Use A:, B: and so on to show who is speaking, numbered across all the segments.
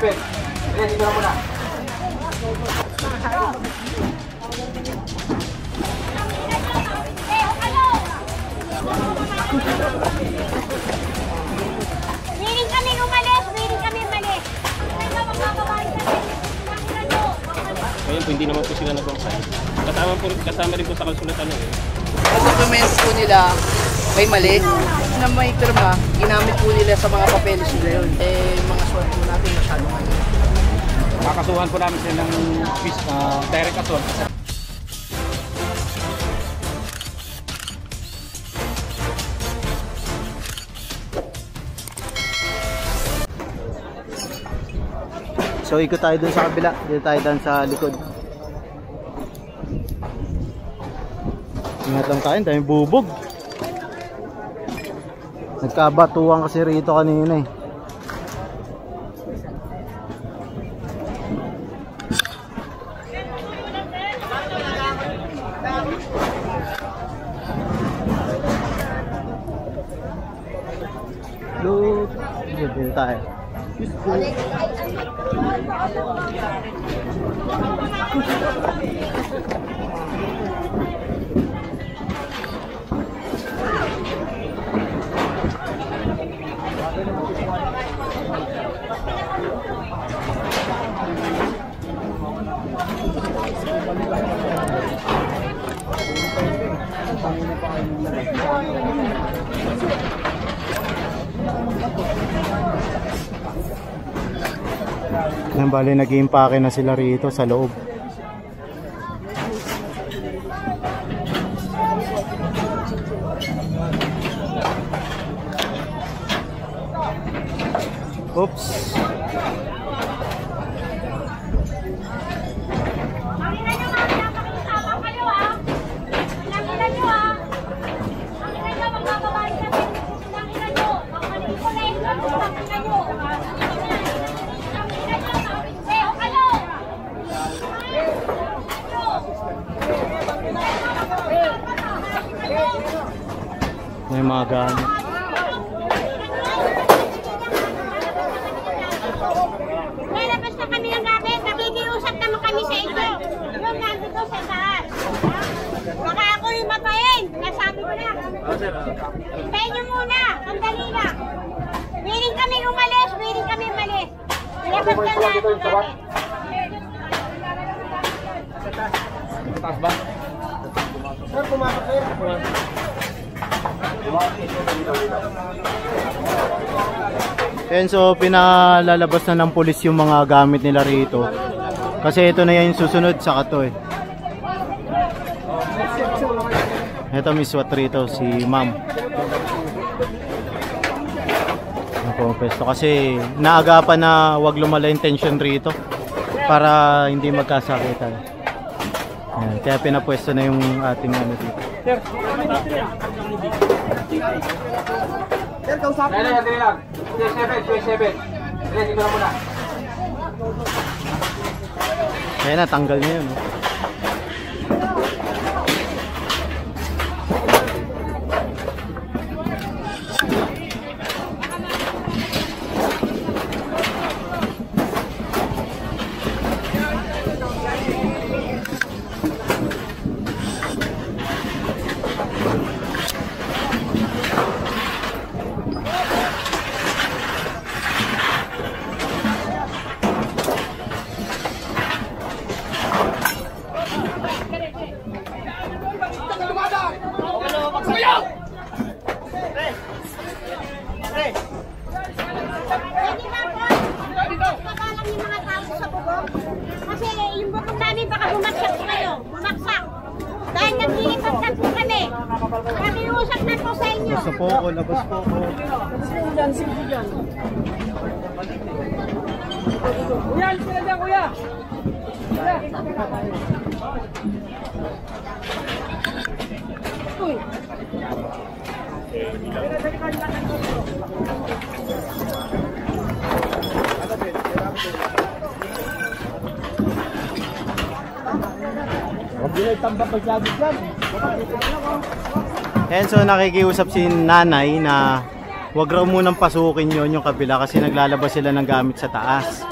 A: 27. Sige, dito na muna.
B: Willing kami umalis, willing kami umalis.
C: Ngayon po, hindi naman po sila nag-comply. Kasama rin po sa kasulatan eh.
D: Ang documents po nila may mali na may pirma, ginamit po nila sa mga papeles nila yun. Mga suwat po natin masyado kayo.
A: Kakasuhan po namin sila ng direct assault.
E: So ikot tayo dun sa kabila, dito tayo dun sa likod. Ingat lang tayo, dami bubog. Nagkabatuan kasi rito kanina eh. Look, dito tayo. Yan, bali nag-iimpake na sila rito sa loob. Oops. May mga gamit.
B: Lalabas na kami ng gamit, nakikiusap naman kami sa inyo. Yung nandito sa taas. Baka ako yung matayin, nasabi ko na. Sa inyo muna, sandali lang. Willing kami umalis, willing kami umalis. Ilabas lang natin ang gamit.
A: Taas ba? Sir, pumasok sir.
E: Yan, so pinalalabas na ng pulis yung mga gamit nila rito. Kasi ito na yung susunod sa kato eh. Ito may SWAT rito, si ma'am. Nakupesto kasi naagapan na wag lumala yung tension rito para hindi magkasakitan. Ayan, kaya pinapwesto na yung ating ano dito.
A: Sir, kausapin na. Dali lang. 27. Dali, dito na muna.
E: Kaya na, tanggal niya yun.
B: Kasi yung bukong namin baka bumagsak kayo. Bumagsak. Dahil naglilipat na po kami. Nakiusap na po sa inyo.
E: Labas po ako, labas po ako.
D: Kuya, sila dyan, kuya! Uy!
E: And so nakikiusap si nanay na wag raw munang pasukin yon yung kabila kasi naglalabas sila ng gamit sa taas.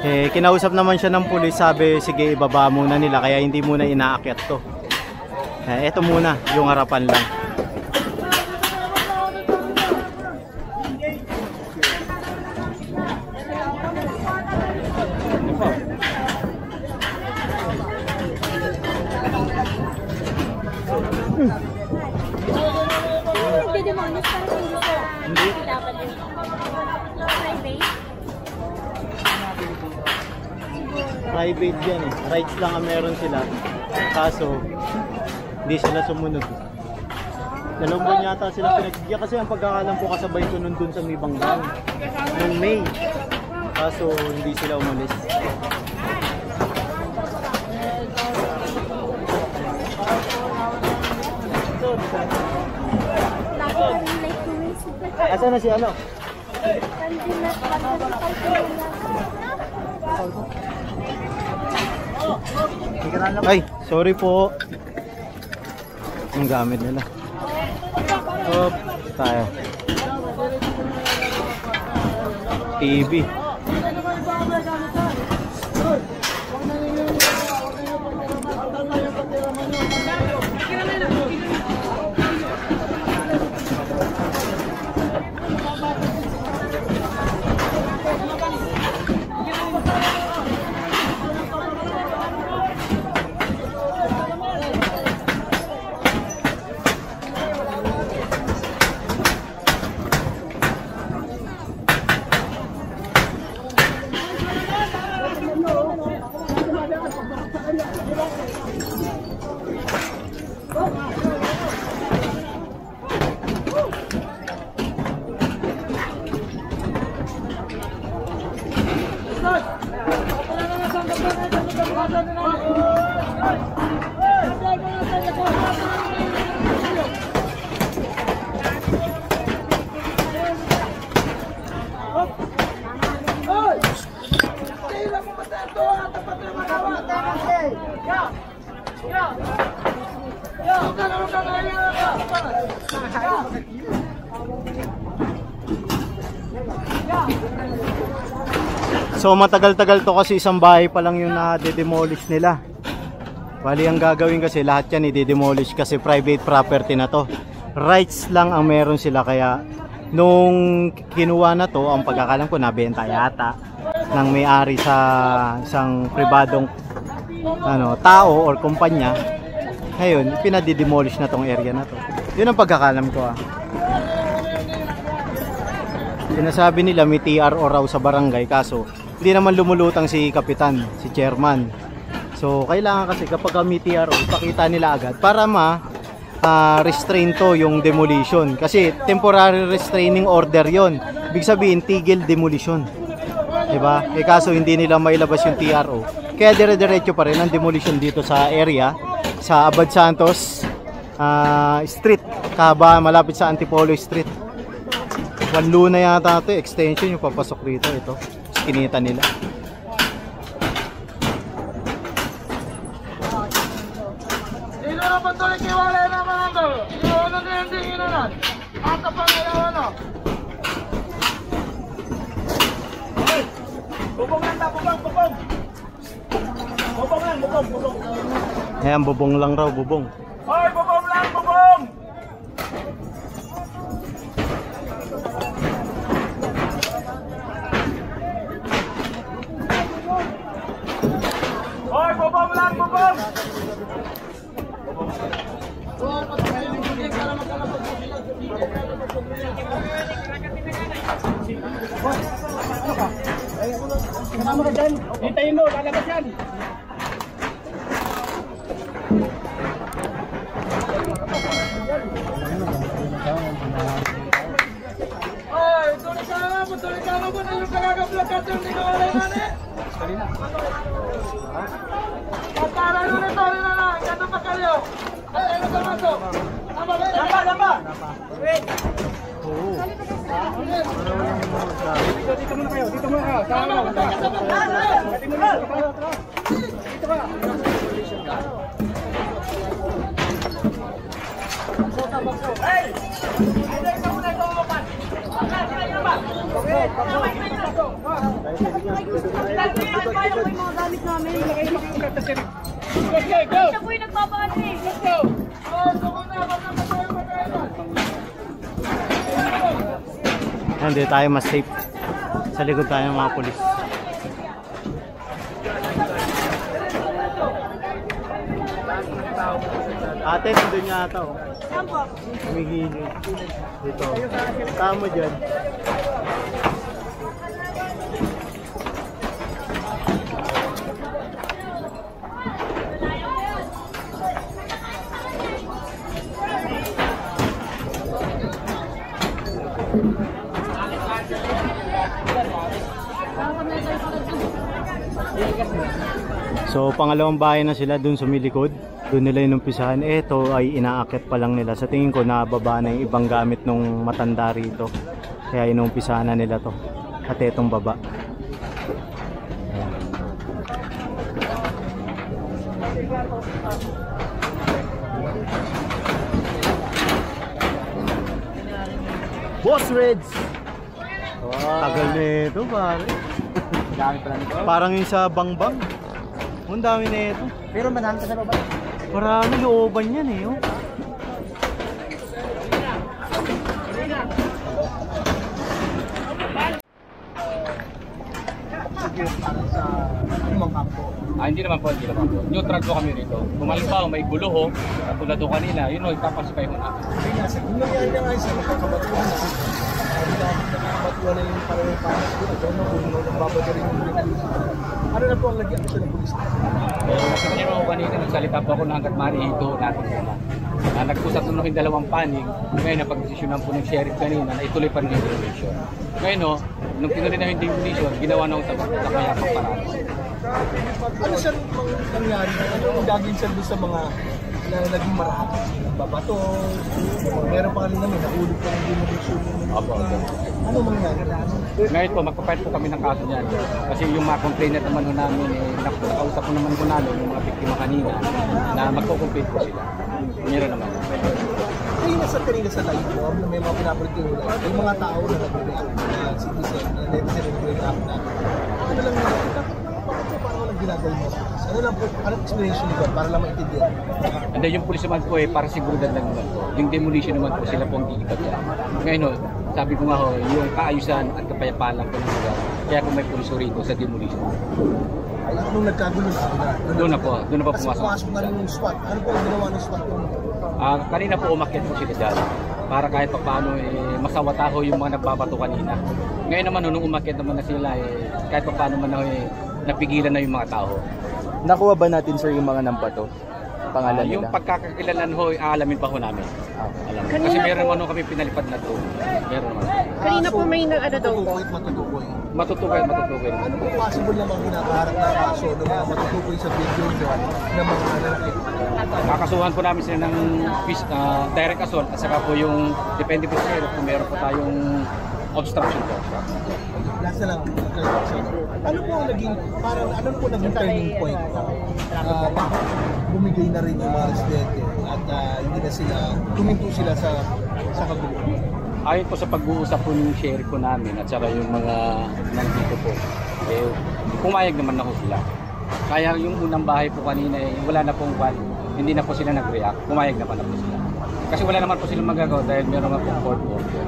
E: Eh, kinausap naman siya ng pulis, sabi sige ibaba muna nila kaya hindi muna inaakyat to. Eh, eto muna, yung harapan lang. Hindi. Private yan eh. Rights lang ang meron sila. Kaso, hindi sila sumunod. Dalawang buwan yata sila pinagbigyan kasi ang pagkakalam ko kasabay ko nun dun sa may Banggang. Noong May. Kaso, hindi sila umalis. Asa na si ano? Ay, sorry po. Ang gamit nila. Oh, tayo. TV. So matagal-tagal to kasi isang bahay pa lang yung na-demolish nila. Bali ang gagawin kasi lahat yan i-demolish kasi private property na to. Rights lang ang meron sila kaya nung kinuha na to, ang pagkakalam ko nabenta yata ng may-ari sa isang pribadong tao or kumpanya. Ngayon, pinadi-demolish na tong area na to. Yun ang pagkakalam ko ah. Sinasabi nila may TRO raw sa barangay kaso hindi naman lumulutang si kapitan, si chairman. So kailangan kasi kapag may TRO, ipakita nila agad para restrain to yung demolition. Kasi temporary restraining order yon. Ibig sabihin, tigil demolition. Diba? Eh kaso hindi nila mailabas yung TRO. Kaya dire-diretso pa rin ang demolition dito sa area, sa Abad Santos Street, malapit sa Antipolo Street. One Luna yata ito, extension yung papasok dito. Ito, kinita nila.
F: Dito na patuloy kiwala na mga ito. Iyon na hindi inanan. Ata pa ngayon na. Bubong lang ta, bubong. Bubong lang.
E: Ayan, bubong lang raw, bubong.
F: Hoy, bubong lang, bubong. Hoy, bubong lang, bubong. Kasama ka dyan. Hintayin mo, lalabas yan. Ay, tuloy ka na ba na yung kagagablog ka dyan? Hindi ka wala yung ano eh. Patara nyo nito, ano na lang. Ganto pa kayo. Ay, ano ka masok? Lapa.
E: Oo.
F: Dito muna kayo. Dito ka. Dito ka. Hey! Ay, ito muna ito umapan. Bakit? Ano ba?
B: Siya po yung nagpapaano eh. Let's go!
E: Hindi tayo mas safe. Sa likod tayo ng mga pulis. Ate, nandun yata oh.
B: Saan po?
E: Humihili. Dito. Tama dyan. So pangalawang bahay na sila dun sa milikod. Doon nila inumpisahan. Ito ay inaakit pa lang nila. Sa tingin ko nababa na yung ibang gamit nung matanda rito. Kaya inumpisahan na nila to. At etong baba. Boss Reds! Tagal na ito pare. Parang yung sa Bangbang. Ang dami na ito.
D: Pero manahan ka sa baba.
E: Marami looban yan eh. Oh.
A: Hindi naman po, hindi naman po. Neutral po kami rito. Kung halimbawa may gulo ho, katulad ho kanina, yun ho, ipapasipay ho namin.
F: Kung nangyari na nga sa magkakabatuan na nakakabatuan na yung parang panas ko na gano'n kung nagbabada rin yung ano na po ang lagyan ko siya ng pulis na?
A: Kasi kanina ho kanina, nagsalita po ako na hanggat marihito natin sila. Nag-usap nung yung dalawang panig, ngayon napag-desisyonan po ng sheriff kanina na ituloy pa rin yung demolition. Ngayon ho, nung tinuloy na yung demolition, ginawa na akong tamayapang paraan.
F: Ano sir nangyari? Ano ang gagawin sir doon sa mga na naging marami? Babato, meron pa kanina may nahulog pa ng demolition. Ano mangyari?
A: Ngayon po, magpapalit po kami ng kaso niyan. Kasi yung mga complainant naman ho namin, nakausap po naman po namin yung mga biktima kanina na magko-complain po sila. Meron naman.
F: Kanina sa live mo, may mga pinapalit yung live. May mga tao na nag-react na citizen, na netizen nag-react na. Ano lang nila? Paano lang ginagawin mo? Ano lang po, anong explanation nito para lang maintindihan?
A: And yung pulis naman po para seguridad lang naman po. Yung demolition naman po sila po ang gigitag yan. Ngayon ho, sabi ko nga ho, yung kaayusan at kapayapaan lang po ng lugar. Kaya kung may pulis rito sa demolition.
F: Ay, nung nagkagulo na,
A: doon na po pumasok.
F: Pumasok na rin yung SWAT. Ano po ang ginawa ng SWAT doon?
A: Kanina po umakyat po sila dyan. Para kahit pa paano masawata ho yung mga nagbabato kanina. Ngayon naman nung umakyat naman na sila kahit pa paano man napigilan na yung mga tao.
G: Nakuha ba natin sir yung mga nampato? Pangalan
A: yung
G: nila?
A: Pagkakakilalan ho, aalamin pa ho namin. Alam. Kasi meron naman ho kami pinalipad na drone. Meron naman.
H: Kanina po may ano daw po.
A: Matutukoy.
F: Ano po possible namang kinakaharap na kaso ng mga matutukoy sa video nyo ng mga lalaki?
A: Kakasuhan po namin sila ng direct assault at saka po yung depende po sila kung meron po tayong obstruction po.
F: Last na lang, ano po ang naging, parang ano po naging turning point? Bumigay na rin yung mga residente at hindi na sila, tuminto sila sa kagulo.
A: Ayon po sa pag-uusap po ng sheriff po namin at saka yung mga nandito po, pumayag naman na po sila. Kaya yung unang bahay po kanina wala na pong value, hindi na po sila nag-react, pumayag naman na po sila. Kasi wala naman po silang magagawa dahil meron naman pong court order.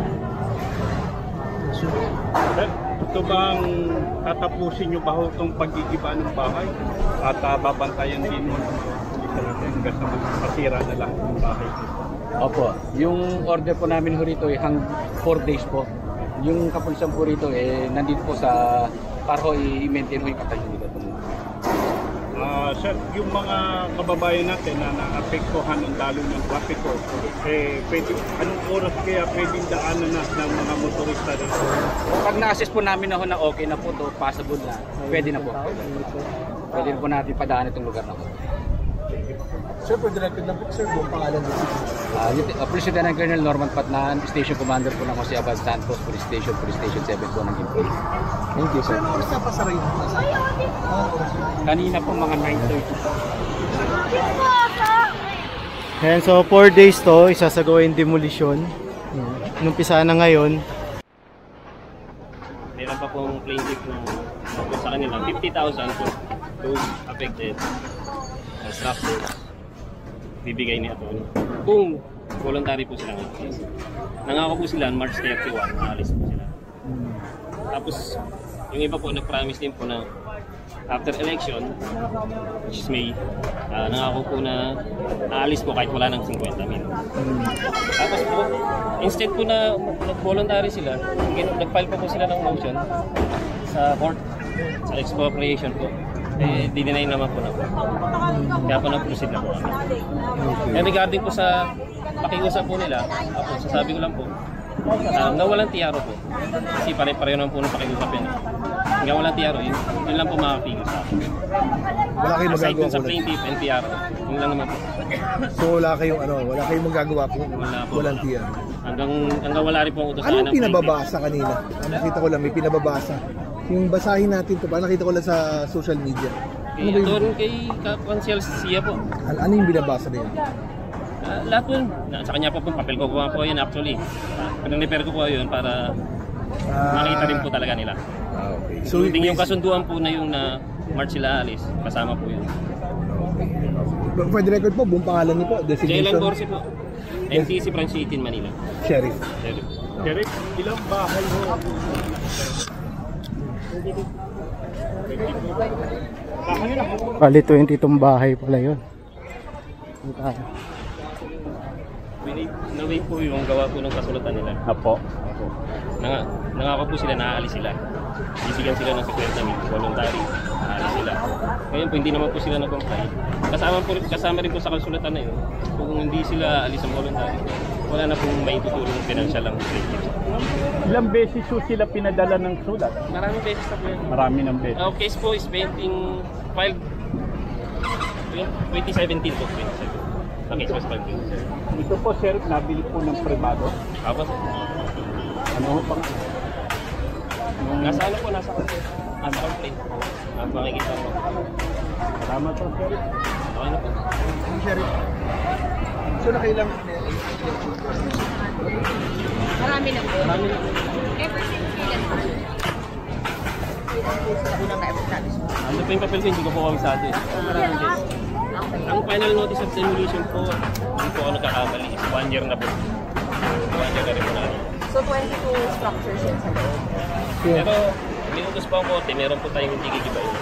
C: Ito bang tatapusin nyo ba itong paggigiba ng bahay? At babantayan din mo hanggang sa masira na lahat ng bahay?
A: Opo, yung order po namin rito hang 4 days po. Yung kapulisan po rito nandito po sa para i-maintain yung katahimikan nito.
C: Sir, yung mga kababayan natin na naapektuhan ng lalo ng trapiko, pwede, anong oras kaya pwedeng daanan na ng mga motorista dito?
A: Pag na-assess po namin na okay na po to, passable na, pwede na po. Pwede na po natin padaan itong lugar na po.
F: Sir, for the record lang po, sir, yung pangalan ng
A: Police Lieutenant Colonel Norman Patnan, Station Commander po ng Jose Abad Santos, Police Station 7 po ng Gimpo.
G: Thank you sir.
F: Ano oras na pasara yun?
A: Kanina po mga 9:30.
E: Ayan, so 4 days to, isasagawa yung demolition. Inumpisa na ngayon.
I: meron pa pong plaintiff na sa kanila 50,000 for those affected structures bibigay ni attorney kung voluntary po silang i-release. Nangako po sila March 31, naalis po sila. Tapos yung iba po nag-promise din po na after election, which is May, nangako po na aalis po kahit wala ng 50 mil. Tapos po, instead po na nag-voluntary sila, nag-file po sila ng motion sa court, sa expropriation po. Eh, dinay naman po na po. Kaya po nag-proceed na po kami. And regarding po sa pakiusap po nila, ako, sasabi ko lang po, na walang tiyaro po. Kasi pare-pareho naman po ng pakiusap yan. Hanggang walang tiyaro, yun lang po makakiusap.
F: Wala kayong
I: Aside
F: magagawa
I: dun sa
F: po.
I: plaintiff and tiyaro, yun lang naman po.
F: So wala kayong magagawa po.
I: Wala po.
F: Walang tiyan.
I: Hanggang wala rin po ang utosan
F: Anong pinababasa kanina? Nakita ko lang, may pinababasa. Yung basahin natin to, nakita ko lang sa social media. Ano ba
I: Doon
F: yung,
I: kay Kapansel Sia po.
F: ano yung binabasa na yun?
I: Lahat po, sa kanya po papel ko po yun actually. Pinag-repair ko po yun para makita rin po talaga nila.
F: Okay.
I: So yung kasunduan po na yung na March sila alis, kasama po yun.
F: For the record po, buong pangalan niyo po,
I: Jailan
F: designation?
I: Corsi po. MTC Branch 18 Manila.
F: Sheriff.
C: Derek, ilang bahay mo?
E: Bali 22 bahay pala yun.
I: Naway po yung gawa po ng kasulatan nila.
C: Apo.
I: Nangako po sila na aalis sila. Bibigyan sila ng 50 mil voluntary. Aalis sila. Ngayon po hindi naman po sila nag-comply. Kasama rin po sa kasulatan na yun. Kung hindi sila aalis ng voluntary, wala na pong maitutulong financial lang.
C: Ilang beses po sila pinadala ng sulat?
I: Maraming beses na po yan.
C: Marami ng beses.
I: Our case po is being filed 2017 po. 2017. Okay, so it's filed 2017.
C: Ito po, sir, nabili po ng privado.
I: Apo.
C: Ano ho pang?
I: Nasa ano po, nasa complaint. Makikita mo.
C: Salamat po, sir.
I: Okay na po.
F: Sheriff. So nakailang
B: Marami na po.
I: Marami na po.
B: Ever since kailan po?
I: Ano po yung papel ko, hindi ko po kawisado eh. Maraming beses. Ang final notice of demolition po, hindi po ako nagkakamali. Is 1 year na po. 1 year na rin po na.
H: So 22 structures yan sa loob.
I: Pero, minutos pa ang korte, meron po tayong hindi gigibayin.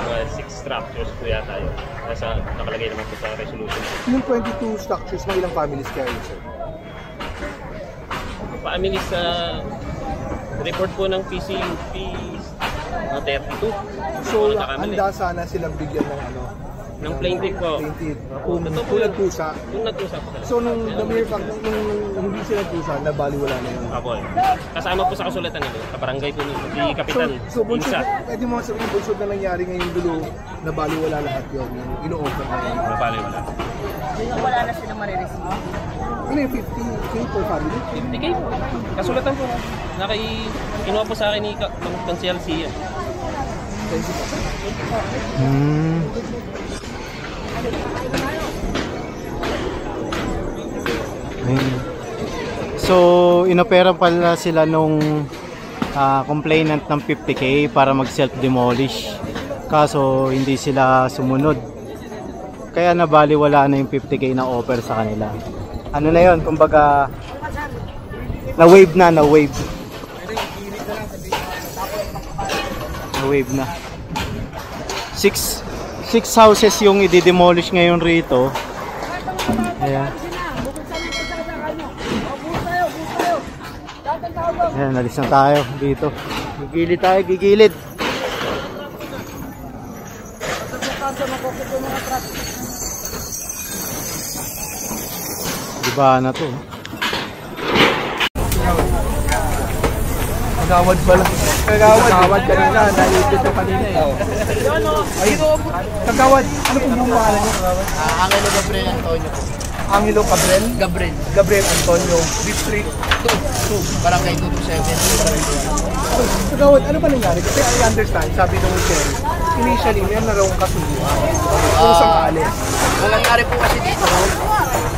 I: Mga 6 structures po yata yun. Nakalagay naman po sa resolution.
F: yung 22 structures, may ilang families kayo, sir?
I: Families sa report po ng PCUP, mga 32.
F: So,
I: Nakakamali.
F: handa sana silang bigyan ng
I: Ng plaintiff po.
F: Plaintiff.
I: Totoo po
F: Tulad
I: yun.
F: pusa.
I: Yung natusa po talaga.
F: So, nung the mere fact, nung hindi sila pusa, nabaliwala na yun.
I: Apo. Kasama po sa kasulatan nito, kabarangay po nito, si Kapitan
F: So bunsod,
I: Insa.
F: pwede mo sabihin, bunsod na nangyari ngayong dulo, nabaliwala lahat yun. Yung ino-offer na yun.
I: Mabali wala.
H: Wala na silang marireceive.
F: Ano yung 50K per family?
I: 50K po. Kasulatan po. Kinuha po sa akin ni Kansel Sia.
F: Thank you po.
E: So, inopera pala sila nung complainant ng 50K para mag-self-demolish. Kaso, hindi sila sumunod. Kaya nabaliwala na yung 50K na offer sa kanila. Ano na yun? Kumbaga, na-wave na. Na-wave na. 6 houses yung i-demolish ngayon rito. Ayan. Ayan, alis na tayo dito. Gigilid tayo, gigilid. Diba na to?
F: Kagawad pala. Kagawad kanina, naipit na kanina eh. Ay, Kagawad, ano po buong pangalan niyo?
D: Angelo Gabriel Antonio po.
F: Angelo Gabriel? Gabriel Antonio, District
D: 2. Barangay 227.
F: Kagawad, ano ba nangyari? Kasi I understand, sabi nung sheriff, initially meron na raw kasunduan. Kung sakali.
D: Ang nangyari po kasi dito,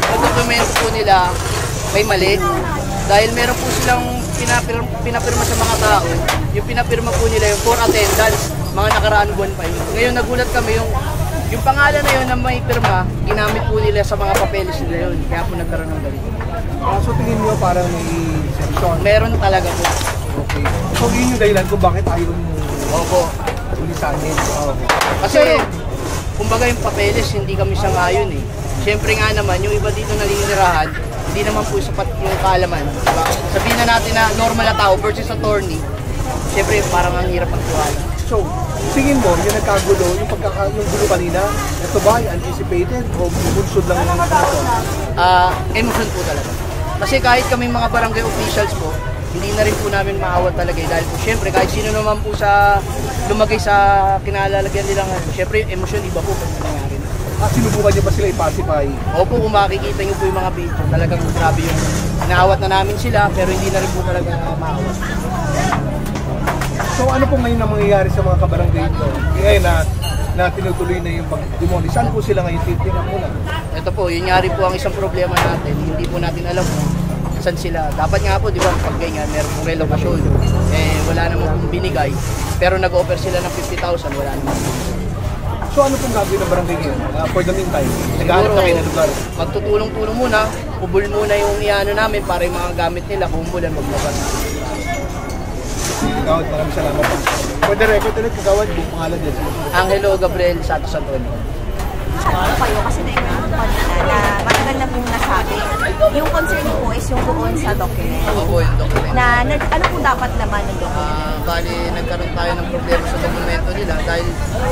D: ang dokumento po nila may mali. Dahil meron po silang pinapirma sa mga tao, yung pinapirma po nila yung for attendance, mga nakaraan buwan pa yun. Ngayon nagulat kami yung pangalan na yun na may pirma, ginamit po nila sa mga papeles nila yun. Kaya po nagkaroon ng ganito.
F: So tingin nyo parang may exception?
D: Meron talaga po.
F: Okay. So yun yung dahilan kung bakit ayaw mo
D: Opo.
F: ulisanin.
D: Kasi, kumbaga yung papeles, hindi kami sangayon eh. Siyempre nga naman, yung iba dito naninirahan, hindi naman po sapat yung kaalaman. Diba? Sabihin na natin na normal na tao versus attorney, siyempre parang ang hirap magtuwala.
F: So, tingin mo, yung nagkagulo, yung gulo kanina, ito ba ay anticipated o bunsod lang yung ito?
D: Emotion po talaga. Kasi kahit kami mga barangay officials po, hindi na rin po namin maawat talaga eh. Dahil po syempre kahit sino naman po sa lumagay sa kinalalagyan nila ngayon, syempre yung emosyon iba po pag nangyari na.
F: Sinubukan niyo ba sila i-pacify?
D: Opo, kung makikita niyo po yung mga video, talagang grabe yung inaawat na namin sila pero hindi na rin po talaga maawat.
F: So ano po ngayon ang mangyayari sa mga kabarangay ito? Ngayon na tinutuloy na yung pag-demolish. Saan po sila ngayon titingnan muna?
D: Ito po, yun nga rin po ang isang problema natin. Hindi po natin alam kung saan sila. Dapat nga po, di ba, pag ganyan, meron pong relokasyon. Wala namang pong binigay. Pero nag-offer sila ng 50,000, wala namang.
F: So ano pong gagawin ng barangay ngayon? For the meantime, nag-aarap na kayo ng lugar.
D: Magtutulong-tulong muna, kubul muna yung iano namin para yung mga gamit nila, kung umulan, maglabas.
F: Kagawad, maraming salamat po. For the record ulit, Kagawad, buong pangalan din.
D: Angelo Gabriel Santos Antonio.
H: Ano kayo kasi na-imagine na matagal na pong nasabi. Yung concern po is yung doon sa document.
D: Opo, yung document.
H: Ano po dapat laman ng document?
D: Bali, nagkaroon tayo ng problema sa dokumento nila dahil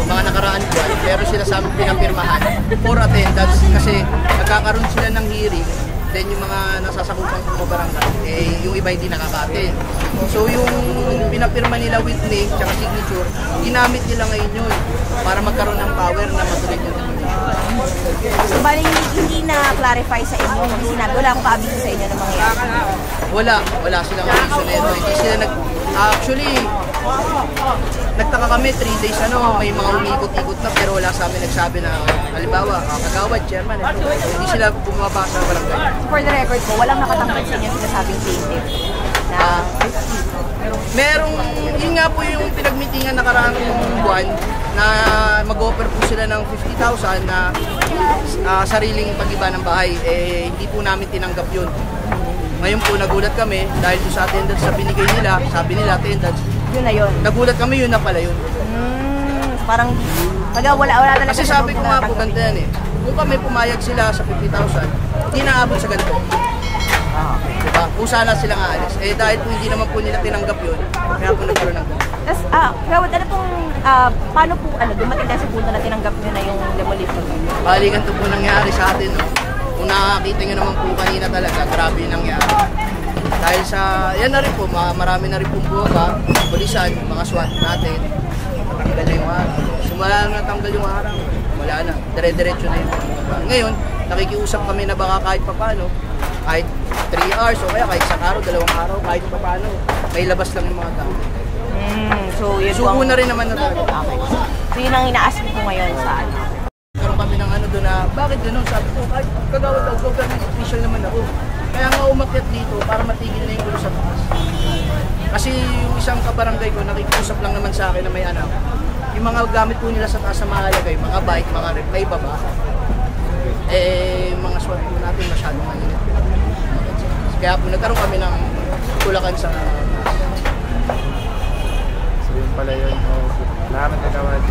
D: mga nakaraan buwan, pero sila sa amin pinapirmahan for attendance kasi nagkakaroon sila ng hearing. Then yung mga nasasakupan ng barangay, yung iba hindi nakaka-attend. So yung pinapirma nila with name at signature, ginamit nila ngayon yun para magkaroon ng power na matuloy yung
H: So bali hindi na-clarify sa inyo, hindi sinabi, wala akong kaabiso sa inyo na mangyayari?
D: Wala silang abiso na ito. Hindi sila actually, nagtaka kami 3 days may mga umikot-ikot na pero wala sa amin nagsabi na halimbawa, Kagawad, chairman, hindi sila bumaba sa barangay.
H: For the record po, walang nakatanggap sa inyo sinasabing plaintiff na
D: merong, yun nga po yung pinagmitingan nakaraang buwan na mag-offer po sila ng 50,000 na sariling pag-iba ng bahay. Hindi po namin tinanggap yun. Ngayon po nagulat kami dahil sa attendance na binigay nila, sabi nila attendance,
H: yun na yun.
D: Nagulat kami yun na pala yun.
H: Parang wala talaga.
D: Kasi sabi ko nga po ganito yan kung kami pumayag sila sa 50,000, hindi naabot sa ganito. Diba? Kung sana silang aalis. Dahil po hindi naman po nila tinanggap yun, kaya po nagkaroon ng ganito.
H: Tapos, Kagawad, ano pong, paano po, dumating tayo sa punto na tinanggap nyo na yung demolition?
D: Bali, ganito po nangyari sa atin, Kung nakakita nyo naman po kanina talaga, grabe yung nangyari. Dahil sa, yan na rin po, marami na rin pong buwaka, pulisan, mga SWAT natin, natanggal na yung araw. Simula na natanggal yung araw, wala na, dire-diretso na yun. Ngayon, nakikiusap kami na baka kahit papano, kahit 3 hours o kaya kahit isang araw, 2 araw, kahit papano, may labas lang yung mga tao.
H: So, yun
D: suko na rin naman na talaga.
H: Okay. So, yun ang ina-ask ko ngayon sa
D: Karoon kami ng doon na, bakit gano'n? Sabi ko, kahit Kagawad daw, government official naman ako. Kaya nga umakyat dito para matigil na yung gulo sa taas. Kasi yung isang kabarangay ko, nakikusap lang naman sa akin na may anak. Yung mga gamit po nila sa taas na mahalagay, mga bike, mga rep, may baba. Mga SWAT po natin masyadong mainit. Kaya po nagkaroon kami ng tulakan sa taas.
J: So yun pala yun. Salamat Kagawad.